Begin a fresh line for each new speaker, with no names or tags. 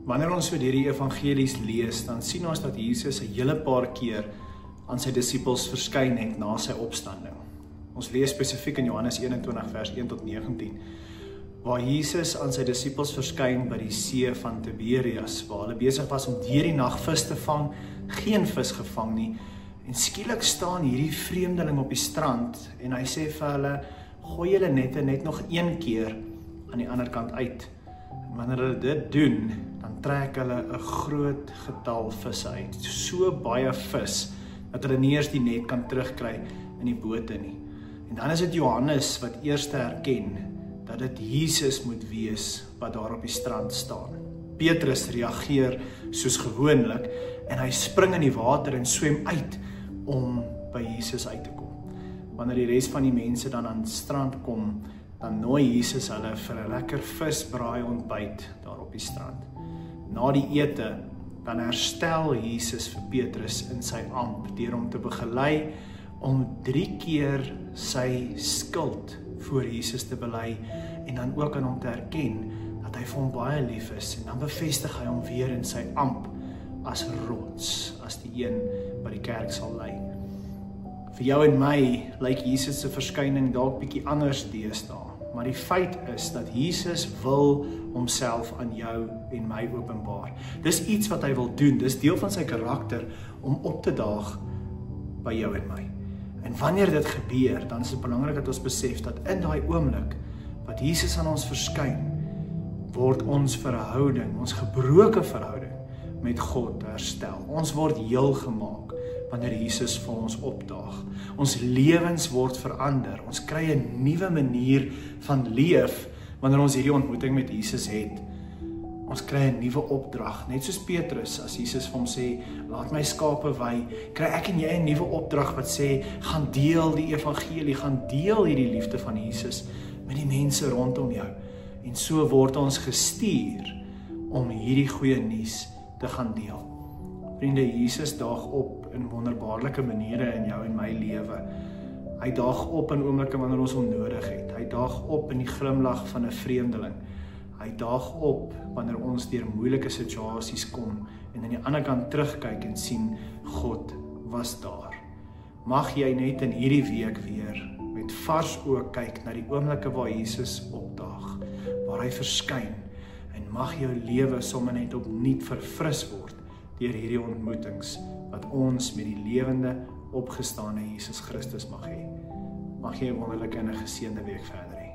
Wanneer ons vir die evangelies lees, dan sien ons dat Jesus 'n hele paar keer aan sy disippels verskyn het na sy opstanding. Ons lees spesifiek in Johannes 21 vers 1 tot 19, waar Jesus aan sy disippels verskyn by die see van Tiberias, waar hulle besig was om deur die nag vis te vang, geen vis gevang nie, en skielik staan hierdie vreemdeling op die strand, en hy sê vir hulle, gooi julle nette net nog een keer aan die ander kant uit. En wanneer hulle dit doen, dan trek hulle 'n groot getal visse uit, so baie vis, dat hulle nie eers die net kan terugkry in die bote nie. En dan is dit Johannes wat eers herken, dat dit Jesus moet wees wat daar op die strand staan. Petrus reageer soos gewoonlik en hy spring in die water en swem uit om by Jesus uit te kom. Wanneer die res van die mense dan aan die strand kom, dan nooi Jesus hulle vir 'n lekker visbraai ontbyt daar op die strand. Na die ete, dan herstel Jesus vir Petrus in sy amp deur hom te begelei om 3 keer sy skuld voor Jesus te bely en dan ook aan hom te erken dat hy vir hom baie lief is, en dan bevestig hy hom weer in sy amp as rots, as die een wat die kerk sal lei. Vir jou en my lyk Jesus se verskyning dalk bietjie anders deesdae, maar die feit is dat Jesus wil homself aan jou en my openbaar. Dis iets wat hy wil doen, dis deel van sy karakter om op te daag by jou en my. En wanneer dit gebeur, dan is dit belangrik dat ons besef dat in daai oomblik wat Jesus aan ons verskyn, word ons verhouding, ons gebroke verhouding met God herstel. Ons word heel gemaak wanneer Jesus vir ons opdaag. Ons lewens word verander. Ons kry 'n nuwe manier van leef wanneer ons hierdie ontmoeting met Jesus het. Ons kry 'n nuwe opdrag, net soos Petrus, as Jesus vir hom sê, laat my skape wei, kry ek en jy 'n nuwe opdrag wat sê, gaan deel die evangelie, gaan deel hierdie liefde van Jesus met die mense rondom jou. En so word ons gestuur om hierdie goeie nuus te gaan deel. Vriende, Jesus daag op in wonderbaarlike maniere in jou en my lewe. Hy daag op in oomblikke wanneer ons hom nodig het. Hy daag op in die glimlag van 'n vreemdeling. Hy daag op wanneer ons deur moeilike situasies kom en aan die ander kant terugkyk en sien God was daar. Mag jy net in hierdie week weer met vars oë kyk na die oomblikke waar Jesus opdaag, waar hy verskyn, en mag jou lewe sommer net opnuut verfris word deur hierdie ontmoetings wat ons met die lewende opgestane Jesus Christus mag hê. Mag jy 'n wonderlike en 'n geseënde week verder hê.